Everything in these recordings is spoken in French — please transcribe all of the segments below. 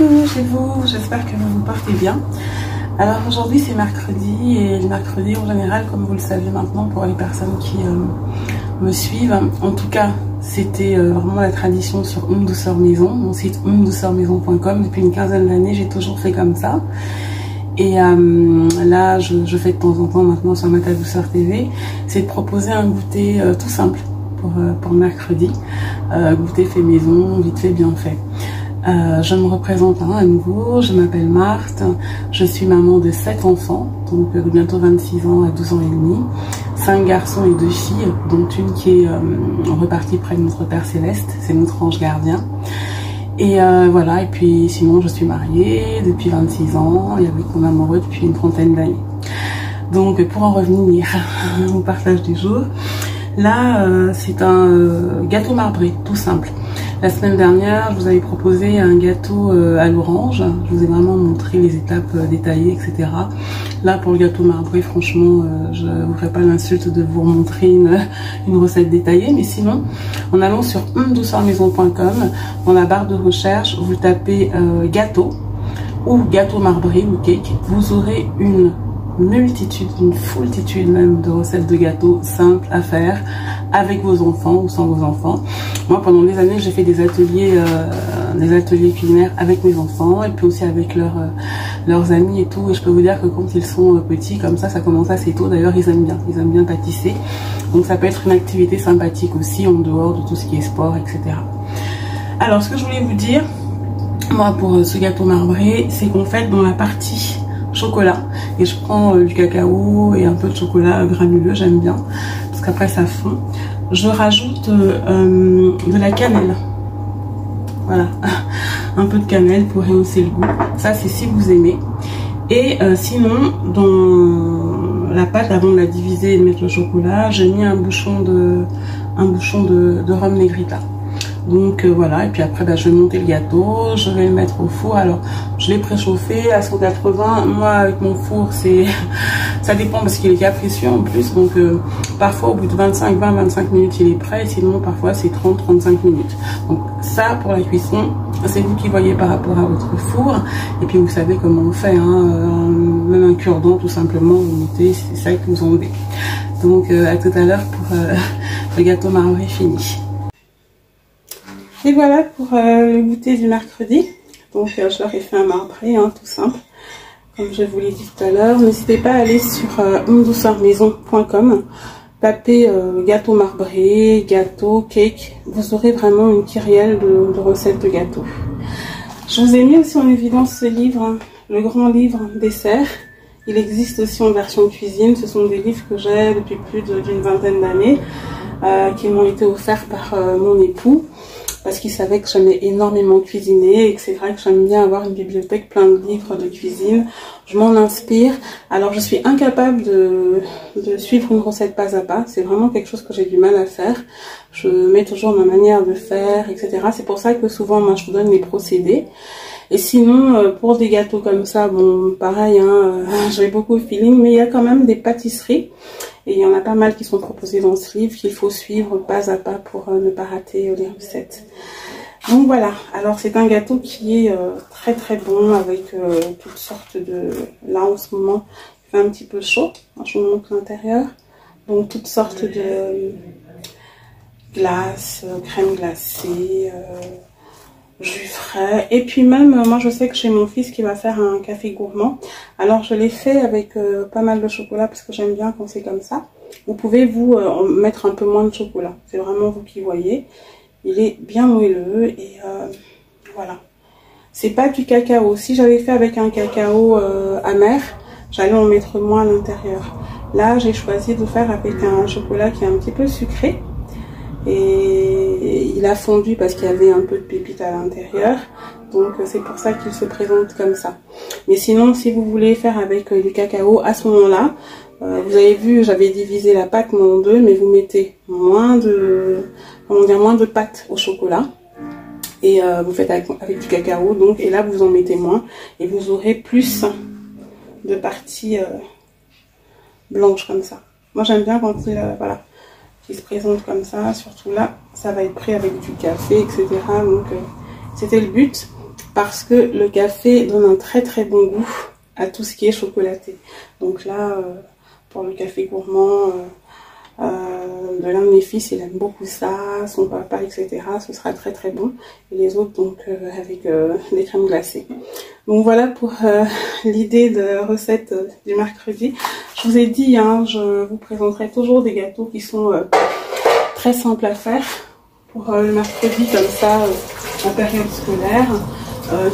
coucou chez vous, j'espère que vous vous portez bien. Alors aujourd'hui c'est mercredi et le mercredi en général, comme vous le savez maintenant pour les personnes qui me suivent, en tout cas c'était vraiment la tradition sur Une Douceur Maison, mon site unedouceurmaison.com. Depuis une quinzaine d'années j'ai toujours fait comme ça. Et là je fais de temps en temps maintenant sur Mata Douceur TV, c'est de proposer un goûter tout simple pour mercredi, goûter fait maison, vite fait bien fait. Je me représente à nouveau, je m'appelle Marthe, je suis maman de 7 enfants, donc de bientôt 26 ans à 12 ans et demi, 5 garçons et 2 filles, dont une qui est repartie près de notre Père Céleste, c'est notre ange gardien. Et voilà, et puis sinon je suis mariée depuis 26 ans et avec mon amoureux depuis une trentaine d'années. Donc pour en revenir au partage du jour, là c'est un gâteau marbré, tout simple. La semaine dernière, je vous avais proposé un gâteau à l'orange. Je vous ai vraiment montré les étapes détaillées, etc. Là, pour le gâteau marbré, franchement, je ne vous ferai pas l'insulte de vous montrer une recette détaillée. Mais sinon, en allant sur unedouceurmaison.com, dans la barre de recherche, vous tapez gâteau ou gâteau marbré ou cake. Vous aurez une multitude, une foultitude même de recettes de gâteaux simples à faire avec vos enfants ou sans vos enfants. Moi pendant des années j'ai fait des ateliers culinaires avec mes enfants et puis aussi avec leurs amis et tout, et je peux vous dire que quand ils sont petits comme ça commence assez tôt. D'ailleurs ils aiment bien pâtisser, donc ça peut être une activité sympathique aussi en dehors de tout ce qui est sport, etc. Alors ce que je voulais vous dire moi pour ce gâteau marbré, c'est qu'en fait dans la partie chocolat, et je prends du cacao et un peu de chocolat granuleux, j'aime bien parce qu'après ça fond, je rajoute de la cannelle, voilà, un peu de cannelle pour rehausser le goût, ça c'est si vous aimez. Et sinon dans la pâte, avant de la diviser et de mettre le chocolat, j'ai mis un bouchon de rhum negrita. Donc voilà, et puis après je vais monter le gâteau, je vais le mettre au four. Alors je l'ai préchauffé à 180, moi avec mon four ça dépend parce qu'il est capricieux en plus, donc parfois au bout de 20-25 minutes il est prêt, sinon parfois c'est 30-35 minutes. Donc ça pour la cuisson, c'est vous qui voyez par rapport à votre four, et puis vous savez comment on fait, même un cure-dent tout simplement, vous mettez, c'est ça que vous en avez. Donc à tout à l'heure pour le gâteau marbré fini. Et voilà pour le goûter du mercredi. Donc je leur ai fait un marbré, tout simple, comme je vous l'ai dit tout à l'heure. N'hésitez pas à aller sur unedouceurmaison.com, tapez gâteau marbré, gâteau, cake. Vous aurez vraiment une kyrielle de recettes de gâteaux. Je vous ai mis aussi en évidence ce livre, le grand livre dessert. Il existe aussi en version cuisine. Ce sont des livres que j'ai depuis plus d'une vingtaine d'années, qui m'ont été offerts par mon époux, parce qu'il savait que j'aimais énormément cuisiner et que c'est vrai que j'aime bien avoir une bibliothèque plein de livres de cuisine. Je m'en inspire. Alors je suis incapable de suivre une recette pas à pas. C'est vraiment quelque chose que j'ai du mal à faire. Je mets toujours ma manière de faire, etc. C'est pour ça que souvent moi je vous donne les procédés. Et sinon pour des gâteaux comme ça, bon pareil, j'ai beaucoup de feeling, mais il y a quand même des pâtisseries. Et il y en a pas mal qui sont proposés dans ce livre qu'il faut suivre pas à pas pour ne pas rater les recettes. Donc voilà, alors c'est un gâteau qui est très très bon avec toutes sortes de... Là en ce moment, il fait un petit peu chaud, je vous montre l'intérieur. Donc toutes sortes de glaces, crème glacée, jus frais. Et puis même, moi je sais que chez mon fils qui va faire un café gourmand. Alors je l'ai fait avec pas mal de chocolat parce que j'aime bien quand c'est comme ça. Vous pouvez vous mettre un peu moins de chocolat. C'est vraiment vous qui voyez. Il est bien moelleux et voilà. C'est pas du cacao. Si j'avais fait avec un cacao amer, j'allais en mettre moins à l'intérieur. Là j'ai choisi de faire avec un chocolat qui est un petit peu sucré. Et il a fondu parce qu'il y avait un peu de pépites à l'intérieur, donc c'est pour ça qu'il se présente comme ça. Mais sinon si vous voulez faire avec du cacao, à ce moment là vous avez vu j'avais divisé la pâte en deux, mais vous mettez moins de pâte au chocolat et vous faites avec du cacao, donc, et là vous en mettez moins et vous aurez plus de parties blanches comme ça. Moi j'aime bien quand il voilà, qui se présente comme ça, surtout là, ça va être pris avec du café, etc. Donc c'était le but. parce que le café donne un très très bon goût à tout ce qui est chocolaté. Donc là, pour le café gourmand de l'un de mes fils, il aime beaucoup ça, son papa, etc. Ce sera très très bon. Et les autres, donc avec des crèmes glacées. Donc voilà pour l'idée de recette du mercredi. Je vous ai dit, hein, je vous présenterai toujours des gâteaux qui sont très simples à faire pour le mercredi, comme ça, en période scolaire.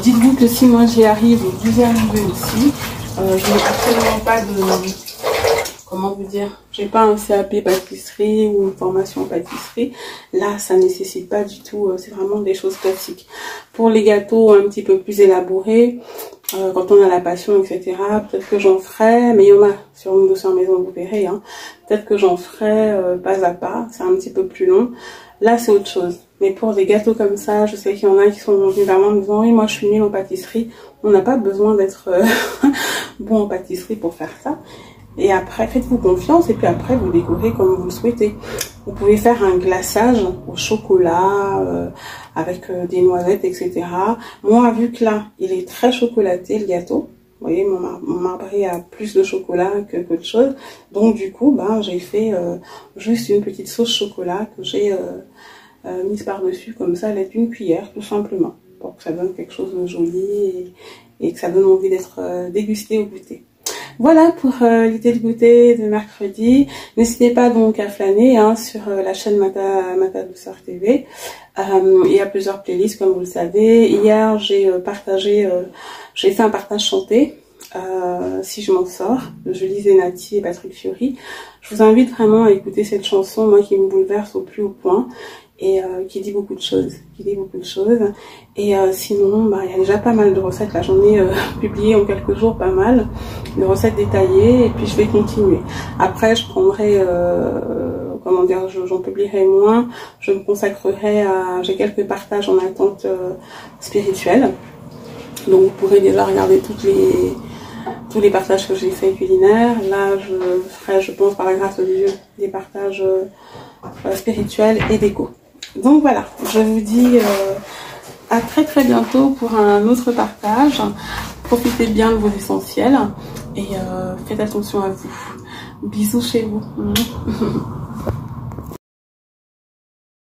Dites-vous que si moi j'y arrive, vous y arrivez aussi. Je n'ai absolument pas de... Comment vous dire, j'ai pas un CAP pâtisserie ou une formation en pâtisserie. Là, ça nécessite pas du tout, c'est vraiment des choses classiques. Pour les gâteaux un petit peu plus élaborés, quand on a la passion, etc., peut-être que j'en ferai, mais il y en a sur une douceur maison, vous verrez, hein. Peut-être que j'en ferai pas à pas, c'est un petit peu plus long. Là, c'est autre chose. Mais pour des gâteaux comme ça, je sais qu'il y en a qui sont venus vers moi en me disant « Oui, moi je suis nulle en pâtisserie. » On n'a pas besoin d'être bon en pâtisserie pour faire ça. Et après, faites-vous confiance et puis après, vous décorez comme vous le souhaitez. Vous pouvez faire un glaçage au chocolat avec des noisettes, etc. Moi, vu que là, il est très chocolaté, le gâteau. Vous voyez, mon marbré a plus de chocolat que de choses. Donc, du coup, ben, j'ai fait juste une petite sauce chocolat que j'ai mise par-dessus, comme ça, elle est une cuillère, tout simplement. Pour que ça donne quelque chose de joli et que ça donne envie d'être dégusté au goûter. Voilà pour l'idée de goûter de mercredi. N'hésitez pas donc à flâner hein, sur la chaîne Mata Douceur TV. Il y a plusieurs playlists comme vous le savez. Hier j'ai fait un partage chanté, Si je m'en sors, de Julie Zenati et Patrick Fiori. Je vous invite vraiment à écouter cette chanson, moi qui me bouleverse au plus haut point. Et qui dit beaucoup de choses, et sinon bah, il y a déjà pas mal de recettes, là j'en ai publié en quelques jours pas mal de recettes détaillées, et puis je vais continuer. Après je prendrai comment dire, j'en publierai moins, je me consacrerai à, j'ai quelques partages en attente spirituelle, donc vous pourrez déjà regarder tous les partages que j'ai fait culinaires. Là je ferai, je pense par la grâce de Dieu, des partages spirituels et déco. Donc voilà, je vous dis à très très bientôt pour un autre partage. Profitez bien de vos essentiels et faites attention à vous. Bisous chez vous.